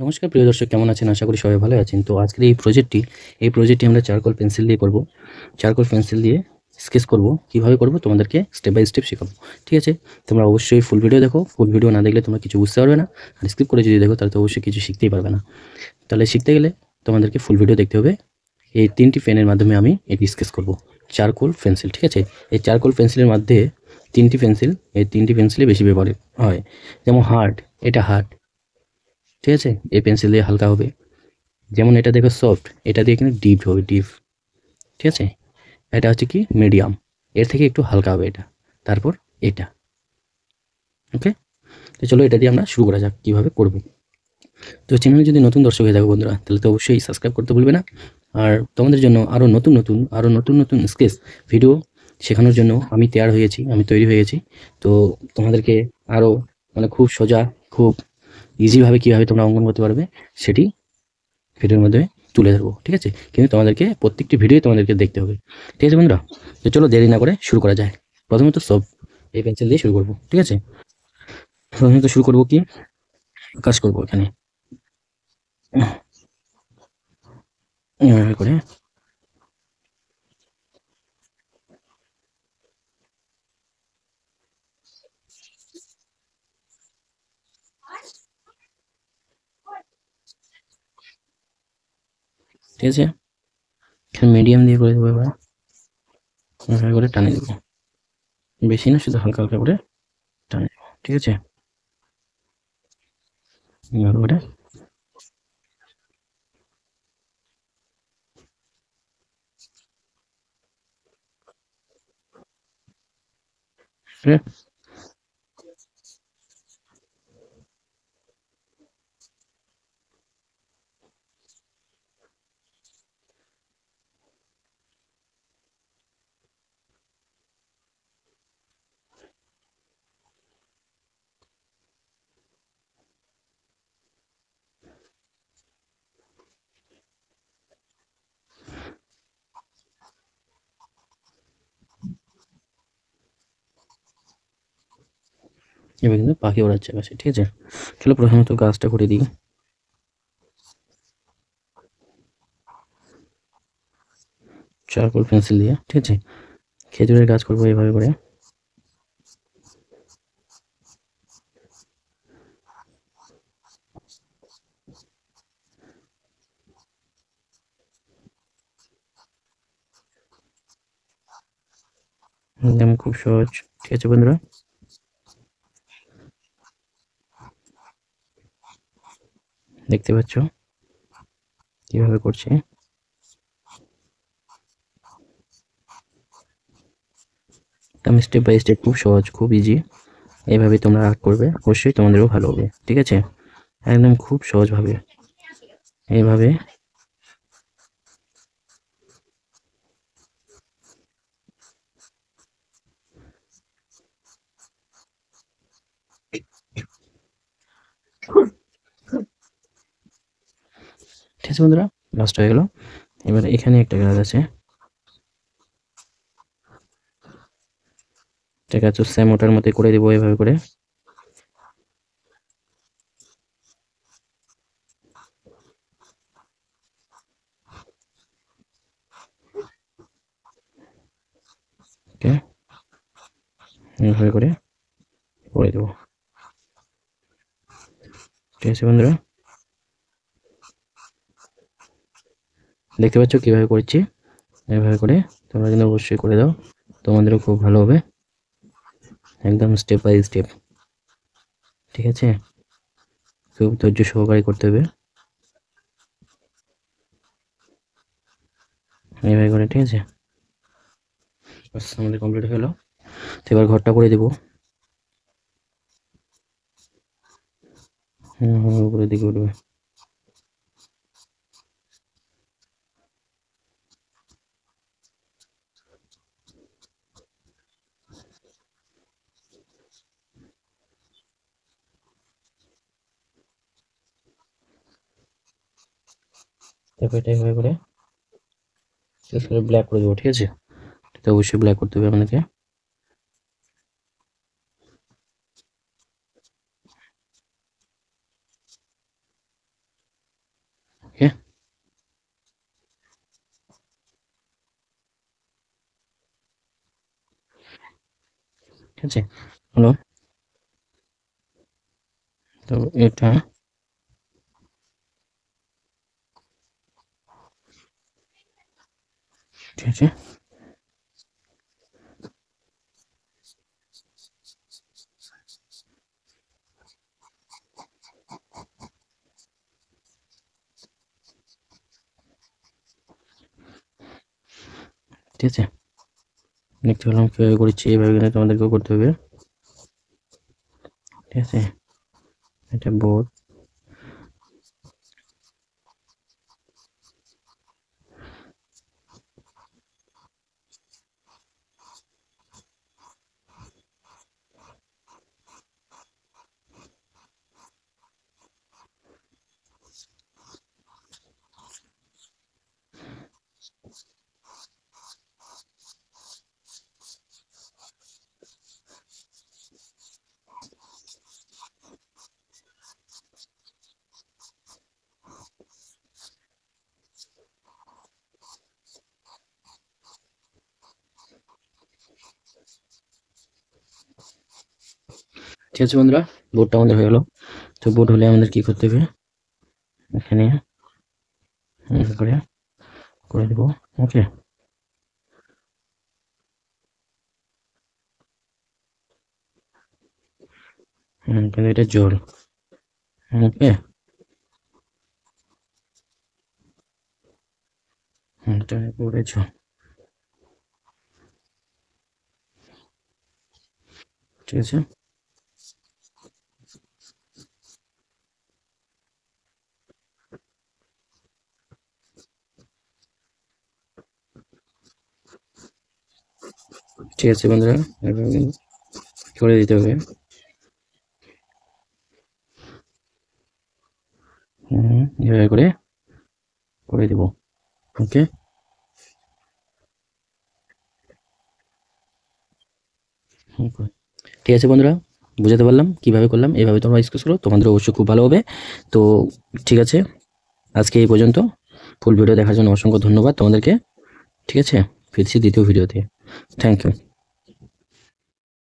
নমস্কার প্রিয় দর্শক, কেমন আছেন? আশা করি সবাই ভালো আছেন। তো আজকের এই প্রজেক্টটি আমরা চারকোল পেন্সিল দিয়ে করব। চারকোল পেন্সিল দিয়ে স্কেচ করব। কিভাবে করব তোমাদেরকে স্টেপ বাই স্টেপ শেখাবো। ঠিক আছে? তোমরা অবশ্যই ফুল ভিডিও দেখো। ফুল ভিডিও না দেখলে তোমরা কিছু বুঝতে পারবে না। আর স্কিপ করে যদি দেখো তাহলে তো অবশ্যই কিছু শিখতেই পারবে না। তাহলে শিখতে গেলে তোমাদেরকে ফুল ভিডিও দেখতে হবে। এই 3টি পেনের মাধ্যমে আমি এটি স্কেচ করব। চারকোল পেন্সিল, ঠিক আছে? এই চারকোল পেন্সিলের মধ্যে 3টি পেন্সিল, এই 3টি পেন্সিলই বেশি ব্যবহার হয়। যেমন হার্ড, এটা হার্ড, ঠিক আছে? এই পেন্সিল দিয়ে হালকা হবে। যেমন এটা দেখো সফট, এটা দিয়ে কিন্তু ডিপ হবে, ডিপ, ঠিক আছে? এটা হচ্ছে কি মিডিয়াম, এর থেকে একটু হালকা হবে এটা। তারপর এটা, ওকে? তো চলো এটা দিয়ে আমরা শুরু করা যাক কীভাবে করবে। তো চ্যানেলে যদি নতুন দর্শক হয়ে থাকো বন্ধুরা, তাহলে তো অবশ্যই সাবস্ক্রাইব করতে ভুলবে না। আর তোমাদের জন্য আরও নতুন স্কেচ ভিডিও শেখানোর জন্য আমি তৈরি হয়েছি। তো তোমাদেরকে আরও মানে খুব সোজা, খুব ইজিভাবে কীভাবে তোমরা অঙ্কন করতে পারবে সেটি ভিডিওর মধ্যে তুলে ধরবো, ঠিক আছে? কিন্তু তোমাদেরকে প্রত্যেকটি ভিডিও তোমাদেরকে দেখতে হবে, ঠিক আছে বন্ধুরা? তো চলো দেরি না করে শুরু করা যায়। প্রথমত সব এই পেন্সিল দিয়ে শুরু করবো, ঠিক আছে? প্রথমত শুরু করবো কি, কাজ করবো এখানে এভাবে করে, ঠিক আছে? এখানে মিডিয়াম দিয়ে করে দেবো, এবার এভাবে করে টানে দেবো। বেশি না, শুধু হালকা হালকা করে টানে দেবো, ঠিক আছে? এভাবে করে এবার কিন্তু পাখি ওড়াচ্ছে আকাশে, ঠিক আছে? চলো প্রথমত গাছটা করে দিই চারকোল পেন্সিল দিয়ে, ঠিক আছে? খেজুরের গাছ করবো এভাবে করে। একদম খুব সহজ, ঠিক আছে বন্ধুরা? দেখতে পাচ্ছ কিভাবে করছি। আমি স্টেপ বাই স্টেপ, খুব সহজ, খুব ইজি। এইভাবে তোমরা আর্ট করবে, অবশ্যই তোমাদেরও ভালো হবে, ঠিক আছে? একদম খুব সহজভাবে এইভাবে। ঠিক আছে বন্ধুরা, লাস্ট হয়ে গেল। এবার এখানে একটা গাছ আছে, একটা গাছ সেম ওটার মধ্যে করে দেবো এভাবে করে। ওকে, এভাবে করে করে দেবো, ঠিক আছে বন্ধুরা? দেখতে পাচ্ছ কিভাবে করছি। এভাবে করে তোমরা কিন্তু অবশ্যই করে দাও, তোমাদেরও খুব ভালো হবে। একদম স্টেপ বাই স্টেপ, ঠিক আছে? খুব ধৈর্য সহকারে করতে হবে এইভাবে করে, ঠিক আছে? বাস, আমাদের কমপ্লিট হলো। তো এবার ঘরটা করে দেবো। উপরের দিকে উঠবে। তারপর এটা এভাবে করে শেষ করে ব্ল্যাক করে দেবো, ঠিক আছে? এটা অবশ্যই ব্ল্যাক করতে হবে আপনাকে। ঠিক আছে, হলো। তো এটা ঠিক আছে, ঠিক আছে, দেখতে পেলাম কীভাবে করেছি, এইভাবে কিন্তু তোমাদেরকেও করতে হবে। ঠিক আছে, এটা বোর্ড। ঠিক আছে বন্ধুরা, বোর্ডটা আমাদের হয়ে গেল। তো বোর্ড হলে আমাদের কি করতে হবে, এখানে করে করে দেবো। ওকে, কিন্তু এটা জল। ওকে, এটা বোর্ডে জল। ঠিক আছে, ঠিক আছে বন্ধুরা, এভাবে করে দিতে হবে। এভাবে করে করে দেবো। ওকে, ঠিক আছে বন্ধুরা, বুঝাতে পারলাম কিভাবে করলাম, এইভাবে তোমরা স্কেচ করো, তোমাদের অবশ্যই খুব ভালো হবে। তো ঠিক আছে, আজকে এই পর্যন্ত। ফুল ভিডিও দেখার জন্য অসংখ্য ধন্যবাদ তোমাদেরকে। ঠিক আছে, ফিরছি দ্বিতীয় ভিডিওতে। Thank you.